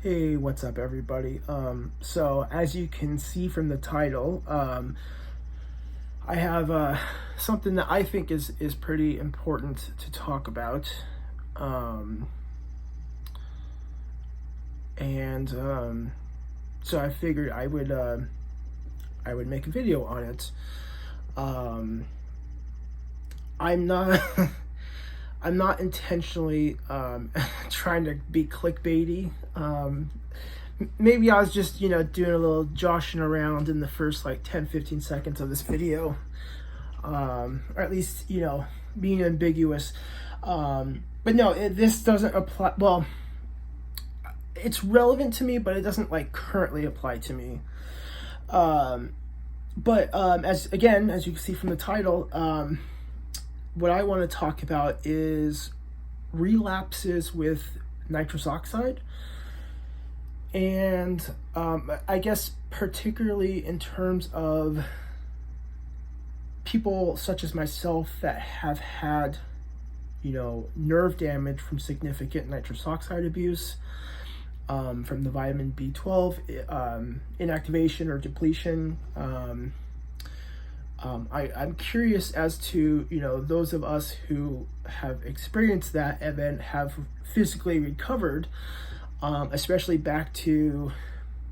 Hey, what's up, everybody? So as you can see from the title, I have something that I think is pretty important to talk about, um, and so I figured I would make a video on it. Um, I'm not I'm not intentionally trying to be clickbaity. Maybe I was just, doing a little joshing around in the first like 10-15 seconds of this video, or at least, being ambiguous. But no, this doesn't apply. Well, it's relevant to me, but it doesn't like currently apply to me. But as you can see from the title, what I want to talk about is relapses with nitrous oxide. And I guess particularly in terms of people such as myself that have had, nerve damage from significant nitrous oxide abuse, from the vitamin B12 inactivation or depletion. I'm curious as to, those of us who have experienced that and then have physically recovered, especially back to,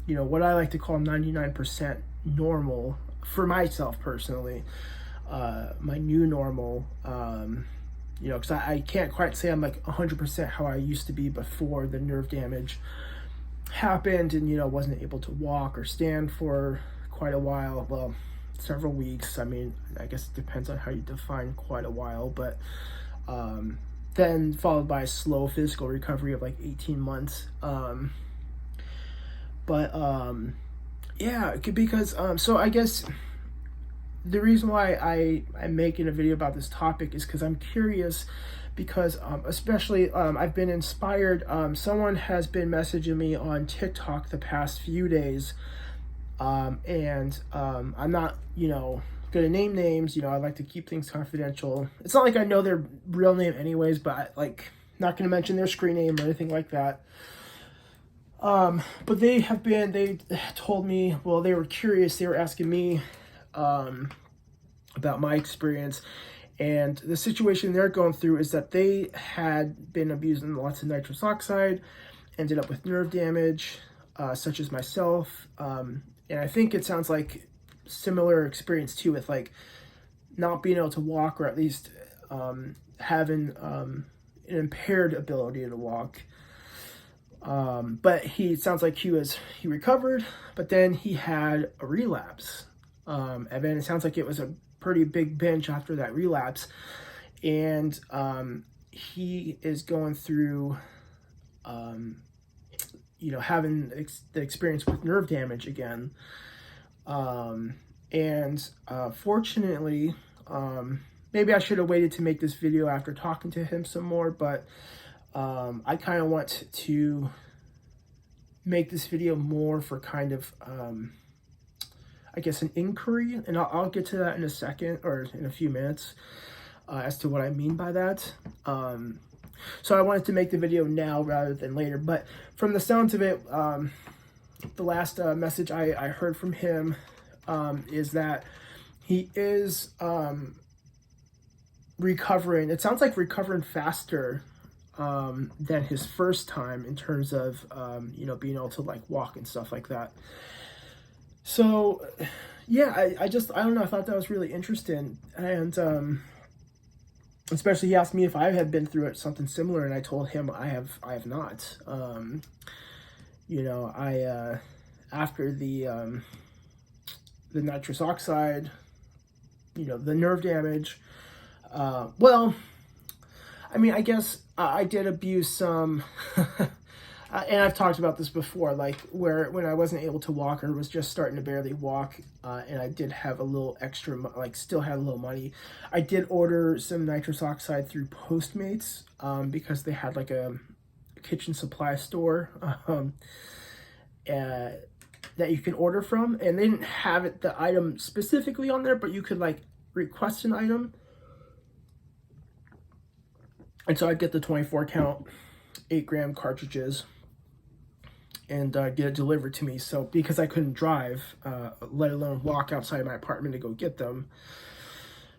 what I like to call 99% normal for myself personally, my new normal, because I can't quite say I'm like 100% how I used to be before the nerve damage happened and, wasn't able to walk or stand for quite a while. Well, several weeks. I mean, I guess it depends on how you define quite a while, but then followed by a slow physical recovery of like 18 months. Yeah, because so I guess the reason why I'm making a video about this topic is because I'm curious, because especially I've been inspired. Someone has been messaging me on TikTok the past few days, and I'm not, gonna name names. I like to keep things confidential. It's not like I know their real name anyways, but not gonna mention their screen name or anything like that. But they told me, well, they were curious. They were asking me about my experience, and the situation they're going through is that they had been abusing lots of nitrous oxide, ended up with nerve damage, such as myself. And I think it sounds like similar experience too, with like not being able to walk, or at least having an impaired ability to walk. But it sounds like he recovered, but then he had a relapse. And then it sounds like it was a pretty big binge after that relapse. And he is going through, having the experience with nerve damage again. Fortunately, maybe I should have waited to make this video after talking to him some more, but I kind of want to make this video more for kind of, I guess, an inquiry, and I'll get to that in a second, or in a few minutes, as to what I mean by that. So I wanted to make the video now rather than later, but from the sounds of it, the last message I heard from him is that he is recovering. It sounds like recovering faster than his first time in terms of, being able to like walk and stuff like that. So yeah, I don't know. I thought that was really interesting. And especially he asked me if I had been through something similar, and I told him I have not. After the nitrous oxide, the nerve damage, well, I mean, I guess I did abuse some, and I've talked about this before, like when I wasn't able to walk, or was just starting to barely walk, and I did have a little extra, still had a little money. I did order some nitrous oxide through Postmates, because they had like a kitchen supply store that you can order from, and they didn't have the item specifically on there, but you could like request an item. And so I'd get the 24 count 8 gram cartridges, and get it delivered to me. So because I couldn't drive, let alone walk outside my apartment to go get them.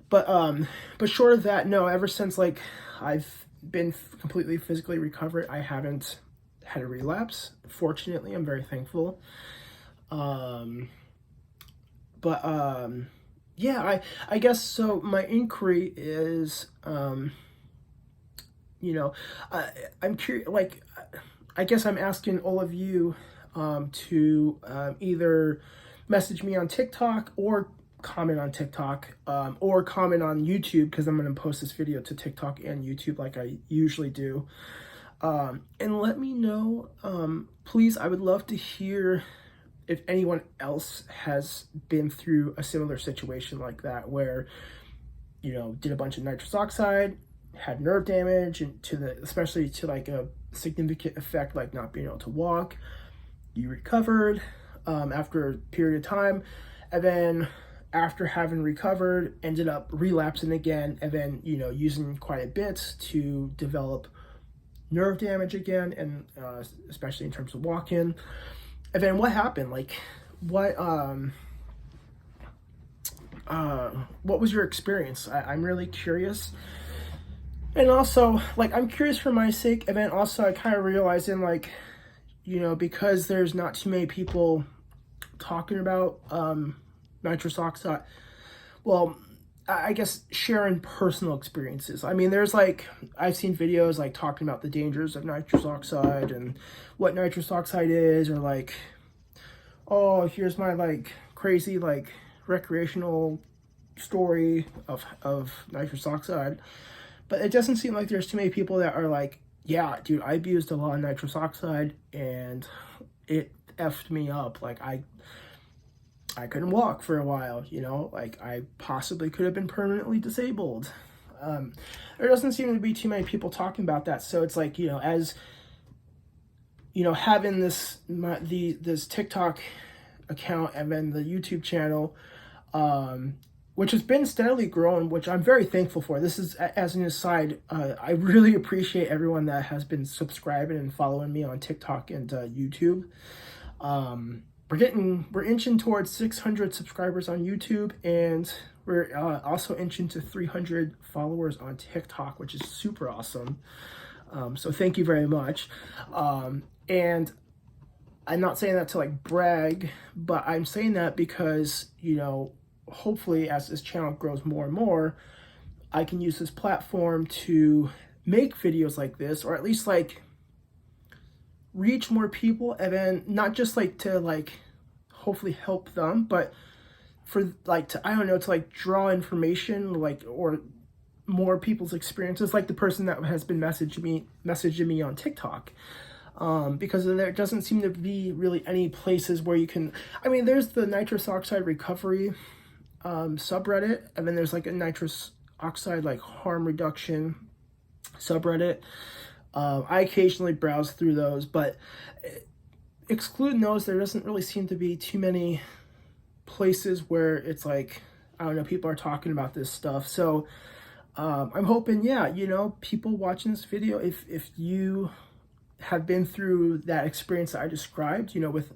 But short of that, no. Ever since like I've been completely physically recovered, I haven't had a relapse. Fortunately, I'm very thankful. But yeah, I guess so. My inquiry is, you know, I'm curious. Like, I guess I'm asking all of you to either message me on TikTok or comment on TikTok or comment on YouTube, because I'm going to post this video to TikTok and YouTube like I usually do. And let me know, please. I would love to hear if anyone else has been through a similar situation like that, where, you know, did a bunch of nitrous oxide, had nerve damage, and especially to like a significant effect like not being able to walk. You recovered after a period of time, and then after having recovered, ended up relapsing again, and then, you know, using quite a bit to develop nerve damage again, and especially in terms of walking. And then what happened? Like, what was your experience? I'm really curious. And also, like, I'm curious for my sake. And then also I kind of realizing, like, you know, because there's not too many people talking about nitrous oxide, well, I guess sharing personal experiences. I mean, there's like, I've seen videos like talking about the dangers of nitrous oxide and what nitrous oxide is, or like, oh, here's my like crazy like recreational story of nitrous oxide. But it doesn't seem like there's too many people that are like, yeah, dude, I abused a lot of nitrous oxide and it effed me up. Like, I couldn't walk for a while, you know, like I possibly could have been permanently disabled. There doesn't seem to be too many people talking about that. So it's like, you know, as, you know, having this TikTok account and then the YouTube channel, which has been steadily growing, which I'm very thankful for. This is, as an aside, I really appreciate everyone that has been subscribing and following me on TikTok and YouTube. We're inching towards 600 subscribers on YouTube, and we're also inching to 300 followers on TikTok, which is super awesome. So thank you very much. And I'm not saying that to like brag, but I'm saying that because, you know, hopefully as this channel grows more and more, I can use this platform to make videos like this, or at least like reach more people, and then not just like to like hopefully help them, but for like to, I don't know, to like draw information, like, or more people's experiences, like the person that has been messaging me on TikTok. Because there doesn't seem to be really any places where you can, I mean, there's the nitrous oxide recovery subreddit, and then there's like a nitrous oxide like harm reduction subreddit. I occasionally browse through those, but excluding those, there doesn't really seem to be too many places where it's like, I don't know, people are talking about this stuff. So I'm hoping, yeah, you know, people watching this video, if you have been through that experience that I described, you know, with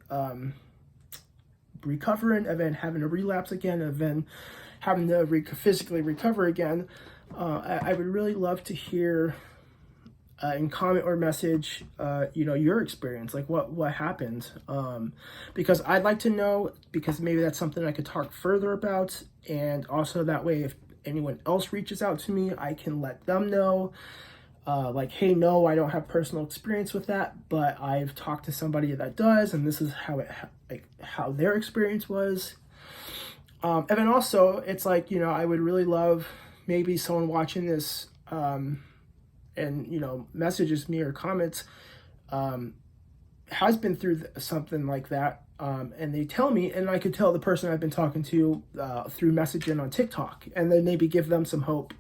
recovering and then having a relapse again, and then having to physically recover again, I would really love to hear in comment or message, you know, your experience, like what happened, because I'd like to know, because maybe that's something I could talk further about, and also that way if anyone else reaches out to me, I can let them know, like, hey, no, I don't have personal experience with that, but I've talked to somebody that does, and this is how their experience was. And then also, it's like, you know, I would really love maybe someone watching this, and, you know, messages me or comments, has been through something like that, and they tell me, and I could tell the person I've been talking to through messaging on TikTok, and then maybe give them some hope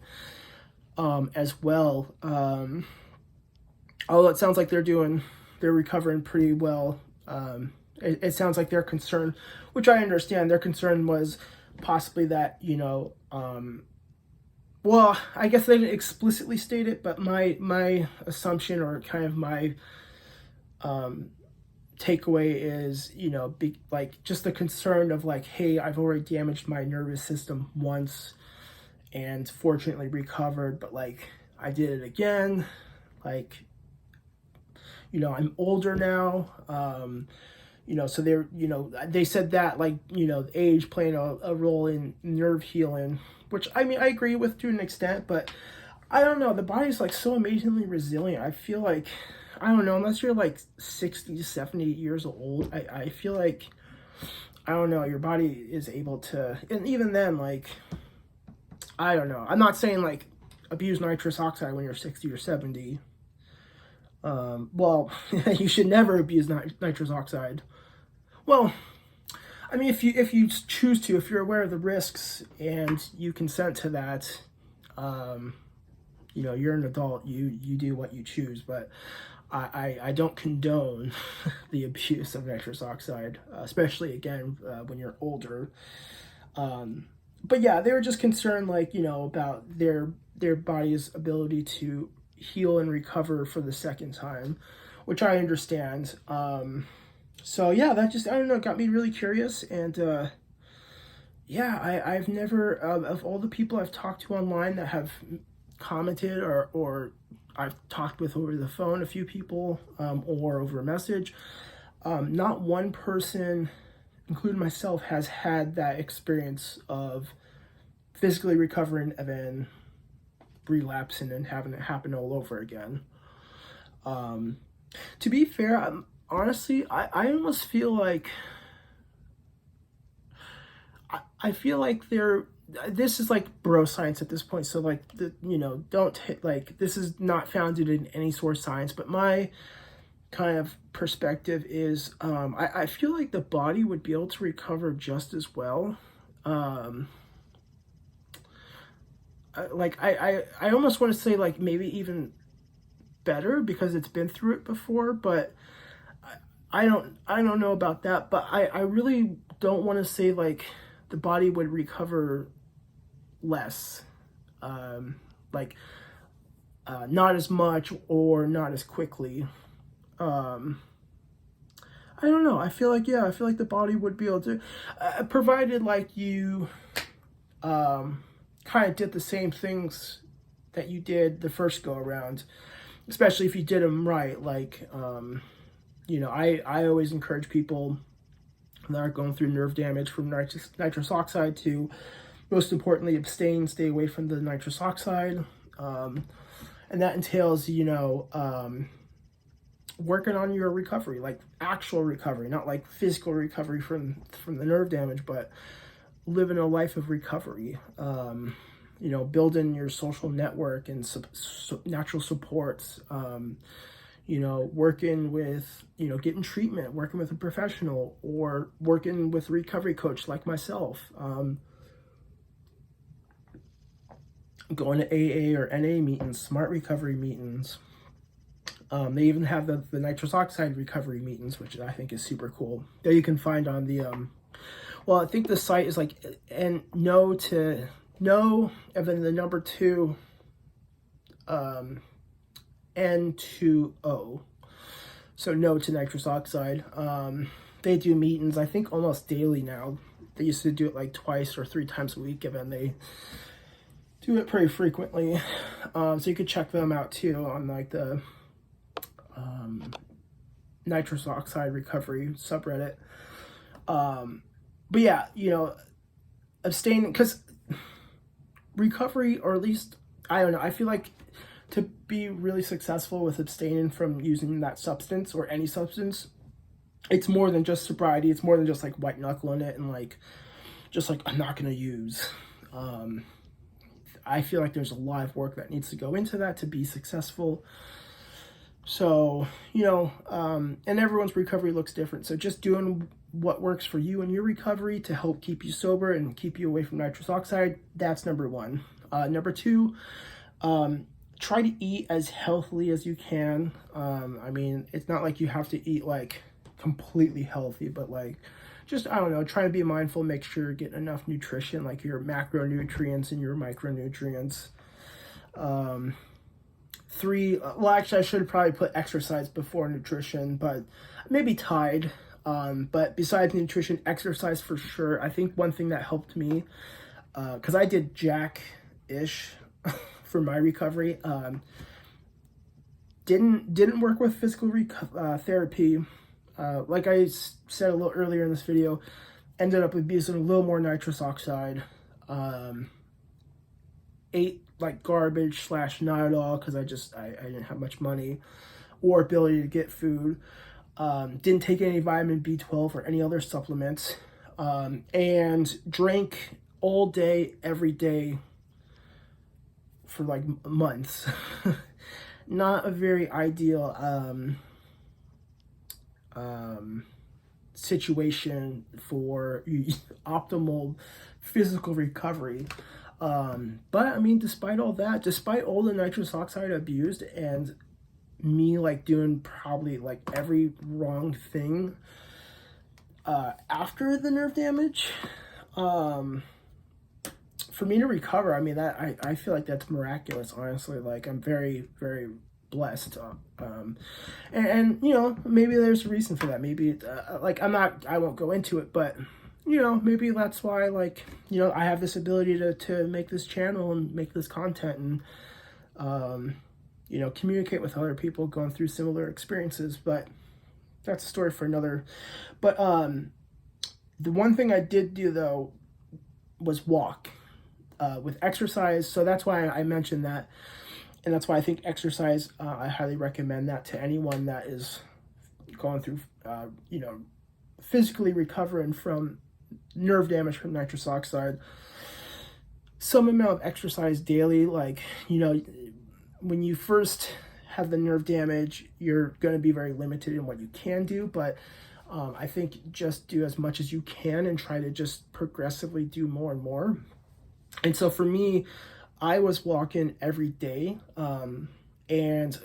as well. Although it sounds like they're recovering pretty well. It sounds like their concern, which I understand, their concern was possibly that, you know, well, I guess they didn't explicitly state it, but my assumption, or kind of my takeaway is, like just the concern of like, hey, I've already damaged my nervous system once and fortunately recovered, but like I did it again. Like, I'm older now. So they're, they said that like, age playing a role in nerve healing, which I mean, I agree with to an extent, but I don't know. The body's like so amazingly resilient. I feel like, I don't know, unless you're like 60, 70 years old, I feel like, I don't know, your body is able to, and even then, like, I don't know. I'm not saying like abuse nitrous oxide when you're 60 or 70. Well, you should never abuse nitrous oxide. Well, I mean, if you choose to, if you're aware of the risks and you consent to that, you're an adult, you do what you choose, but I don't condone the abuse of nitrous oxide, especially again when you're older. But yeah, they were just concerned, like, about their body's ability to heal and recover for the second time, which I understand. So yeah, that just, I don't know, got me really curious. And yeah, I've never, of all the people I've talked to online that have commented or I've talked with over the phone, a few people, or over a message, not one person, including myself, has had that experience of physically recovering and then relapsing and having it happen all over again. To be fair, honestly, I almost feel like, I feel like this is like bro science at this point. So like, don't hit, like, this is not founded in any sort of science, but my kind of perspective is, I feel like the body would be able to recover just as well. I almost want to say like maybe even better because it's been through it before, but I don't know about that. But I really don't want to say like the body would recover less, not as much or not as quickly. I don't know. I feel like the body would be able to, provided like you kind of did the same things that you did the first go around, especially if you did them right. Like, I always encourage people that are going through nerve damage from nitrous oxide to, most importantly, abstain, stay away from the nitrous oxide. And that entails, working on your recovery, like actual recovery, not like physical recovery from the nerve damage, but living a life of recovery. Building your social network and natural supports, working with, getting treatment, working with a professional, or working with a recovery coach like myself, going to AA or NA meetings, smart recovery meetings. They even have the nitrous oxide recovery meetings, which I think is super cool. That you can find on the, I think the site is like no, and then the number 2, N2O. So no to nitrous oxide. They do meetings, I think, almost daily now. They used to do it like twice or 3 times a week, and then they do it pretty frequently. So you could check them out too on like the nitrous oxide recovery subreddit. But yeah, abstaining, because recovery, or at least, I don't know, I feel like to be really successful with abstaining from using that substance or any substance, it's more than just sobriety. It's more than just like white knuckling it and like, just like, I'm not going to use. I feel like there's a lot of work that needs to go into that to be successful. So, and everyone's recovery looks different. So just doing what works for you and your recovery to help keep you sober and keep you away from nitrous oxide, that's number 1. Number 2, try to eat as healthily as you can. I mean, it's not like you have to eat like completely healthy, but like, just, I don't know, try to be mindful, make sure you're getting enough nutrition, like your macronutrients and your micronutrients. 3, well, actually, I should probably put exercise before nutrition, but maybe tied. But besides nutrition, exercise for sure. I think one thing that helped me, because I did jack-ish for my recovery, didn't work with physical therapy. Like I said a little earlier in this video, ended up abusing a little more nitrous oxide. Ate like garbage / not at all, because I didn't have much money or ability to get food. Didn't take any vitamin B12 or any other supplements, and drank all day, every day for like months. Not a very ideal situation for optimal physical recovery. But I mean, despite all that, despite all the nitrous oxide abused and me like doing probably like every wrong thing after the nerve damage, for me to recover, I mean, that I feel like that's miraculous, honestly. Like, I'm very, very blessed. And you know, maybe there's a reason for that. Maybe like I won't go into it, but you know, maybe that's why, like, you know, I have this ability to make this channel and make this content and you know, communicate with other people going through similar experiences. But that's a story for another. But the one thing I did do though was walk with exercise. So that's why I mentioned that, and that's why I think exercise, I highly recommend that to anyone that is going through you know, physically recovering from nerve damage from nitrous oxide. Some amount of exercise daily, like, you know, when you first have the nerve damage, you're going to be very limited in what you can do, but I think just do as much as you can and try to just progressively do more and more. And so for me, I was walking every day, and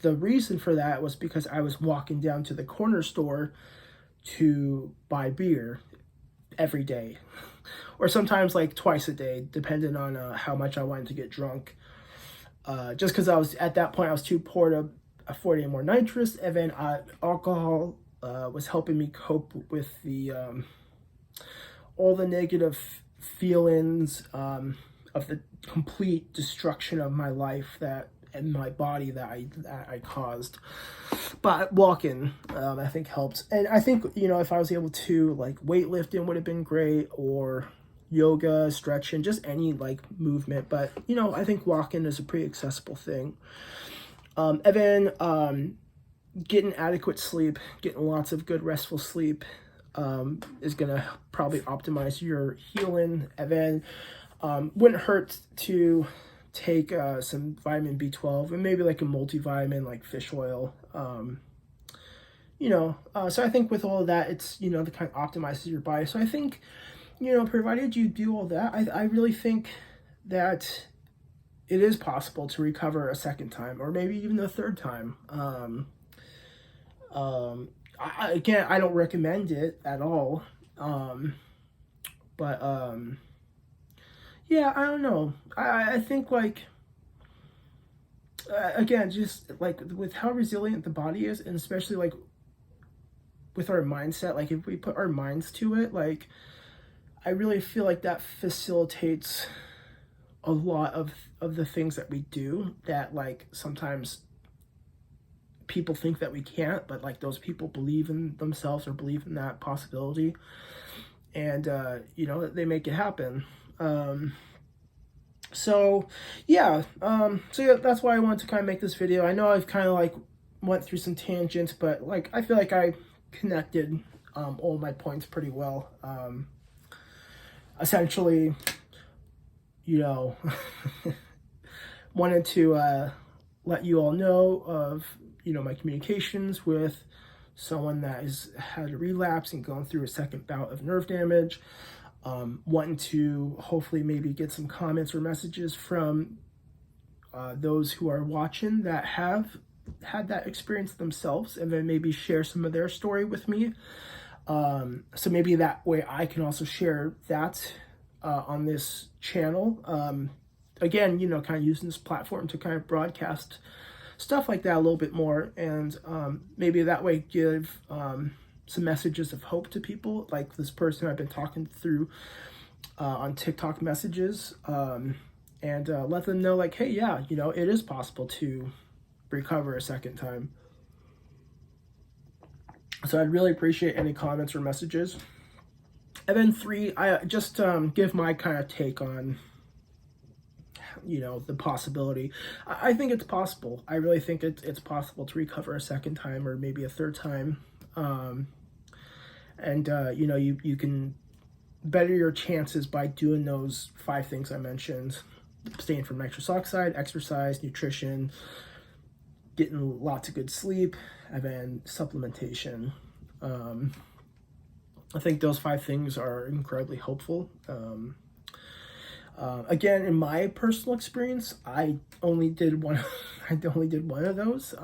the reason for that was because I was walking down to the corner store to buy beer every day, or sometimes like twice a day, depending on how much I wanted to get drunk. Just because I was, at that point, I was too poor to afford any more nitrous, and then alcohol was helping me cope with the all the negative feelings of the complete destruction of my life that and my body that I caused. But walking, I think helps. And I think, you know, if I was able to, like, weightlifting would have been great, or yoga, stretching, just any like movement. But, you know, I think walking is a pretty accessible thing. And then getting adequate sleep, getting lots of good restful sleep is gonna probably optimize your healing. And then wouldn't hurt to take some vitamin B12 and maybe like a multivitamin like fish oil. You know, so I think with all of that, it's, you know, the kind of optimizes your body. So I think, you know, provided you do all that, I really think that it is possible to recover a second time, or maybe even a third time. Again, I don't recommend it at all. But yeah, I don't know. I think, like, again, just like with how resilient the body is, and especially like with our mindset, like if we put our minds to it, like, I really feel like that facilitates a lot of the things that we do that, like, sometimes people think that we can't, but like those people believe in themselves or believe in that possibility, and you know, they make it happen. So yeah, that's why I wanted to kind of make this video. I know I've kind of like went through some tangents, but like I feel like I connected all my points pretty well. Essentially, you know, wanted to let you all know of, you know, my communications with someone that has had a relapse and going through a second bout of nerve damage. Wanting to hopefully maybe get some comments or messages from those who are watching that have had that experience themselves, and then maybe share some of their story with me. So maybe that way I can also share that on this channel. again, you know, kind of using this platform to kind of broadcast stuff like that a little bit more, and maybe that way give some messages of hope to people, like this person I've been talking through on TikTok messages, and let them know, like, hey, yeah, you know, it is possible to recover a second time. So I'd really appreciate any comments or messages. And then 3, I just give my kind of take on, you know, the possibility. I think it's possible. I really think it's possible to recover a second time or maybe a third time. And you know, you can better your chances by doing those 5 things I mentioned: abstain from nitrous oxide, exercise, nutrition, getting lots of good sleep, and then supplementation. I think those 5 things are incredibly helpful. Again, in my personal experience, I only did one. I only did one of those.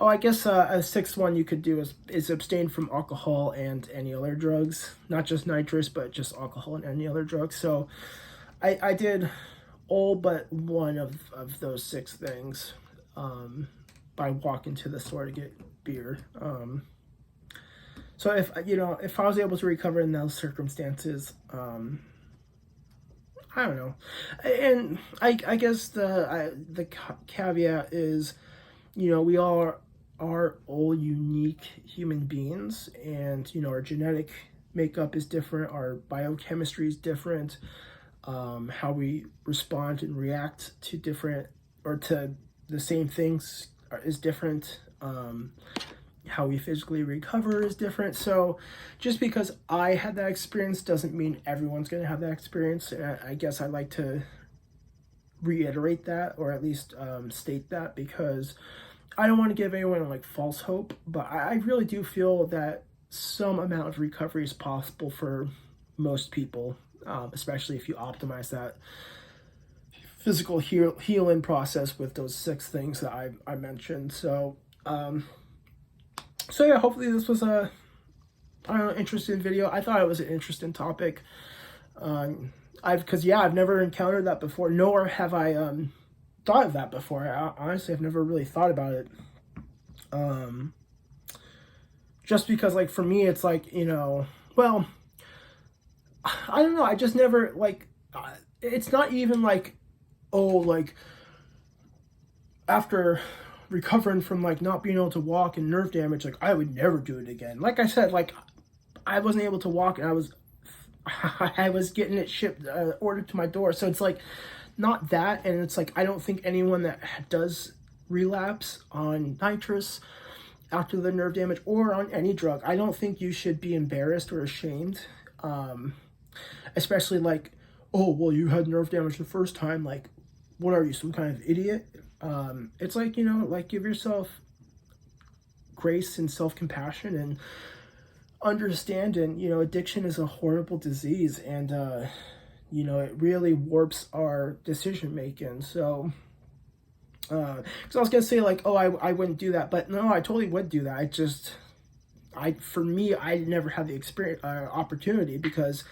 Oh, I guess a 6th one you could do is abstain from alcohol and any other drugs, not just nitrous, but just alcohol and any other drugs. So I did all but one of those 6 things by walking to the store to get beer. So if, you know, if I was able to recover in those circumstances, I don't know. And I guess the caveat is, you know, we all are all unique human beings, and, you know, our genetic makeup is different, our biochemistry is different, how we respond and react to different or to the same things is different. How we physically recover is different. So just because I had that experience doesn't mean everyone's going to have that experience. And I guess I'd like to reiterate that, or at least state that, because I don't want to give anyone like false hope, but I really do feel that some amount of recovery is possible for most people, especially if you optimize that physical healing process with those 6 things that I mentioned. So so yeah, hopefully this was a, I don't know, interesting video. I thought it was an interesting topic. Because I've never encountered that before, nor have I thought of that before. Honestly, I've never really thought about it. Just because, like, for me, it's like, you know, well, I don't know. I just never, like, it's not even like, oh, like, after recovering from, like, not being able to walk and nerve damage, like, I would never do it again. Like I said, like, I wasn't able to walk, and I was getting it shipped, ordered to my door. So it's like, not that. And it's like, I don't think anyone that does relapse on nitrous after the nerve damage or on any drug, I don't think you should be embarrassed or ashamed. Especially like, oh, well, you had nerve damage the first time. Like, what are you, some kind of idiot? It's like, you know, like, give yourself grace and self-compassion and understanding, you know, addiction is a horrible disease, and you know, it really warps our decision making. So because I was gonna say, like, oh, I wouldn't do that, but no, I totally would do that. For me, I never had the experience opportunity, because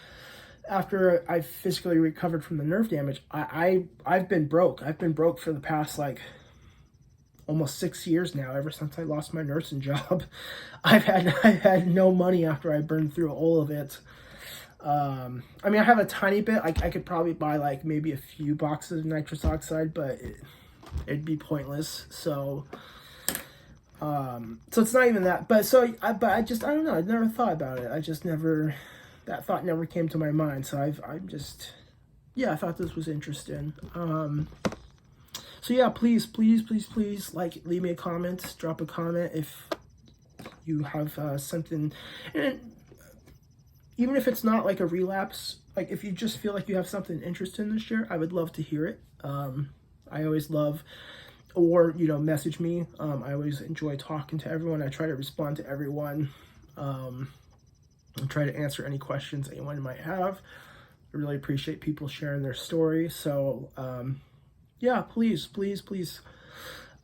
after I physically recovered from the nerve damage, I've been broke. I've been broke for the past, like, almost 6 years now. Ever since I lost my nursing job, I've had no money after I burned through all of it. I mean, I have a tiny bit. I could probably buy, like, maybe a few boxes of nitrous oxide, but it'd be pointless. So it's not even that. But I don't know. I never thought about it. That thought never came to my mind. So I thought this was interesting. So yeah, please, like, leave me a comment, drop a comment if you have something, and even if it's not like a relapse, like, if you just feel like you have something interesting to share, I would love to hear it. I always love, or, you know, message me. I always enjoy talking to everyone. I try to respond to everyone, and try to answer any questions anyone might have. I really appreciate people sharing their story. So, yeah, please.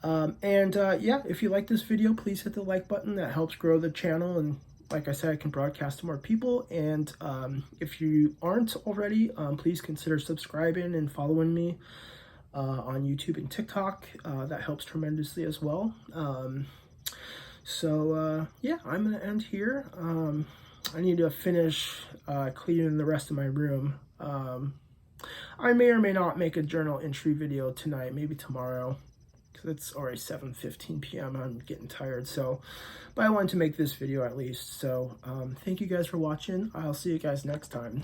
Yeah, if you like this video, please hit the like button. That helps grow the channel and like I said, I can broadcast to more people. And if you aren't already, please consider subscribing and following me on YouTube and TikTok. That helps tremendously as well. Yeah, I'm gonna end here. I need to finish cleaning the rest of my room. I may or may not make a journal entry video tonight, maybe tomorrow, because it's already 7:15 p.m. I'm getting tired, but I wanted to make this video at least. So thank you guys for watching. I'll see you guys next time.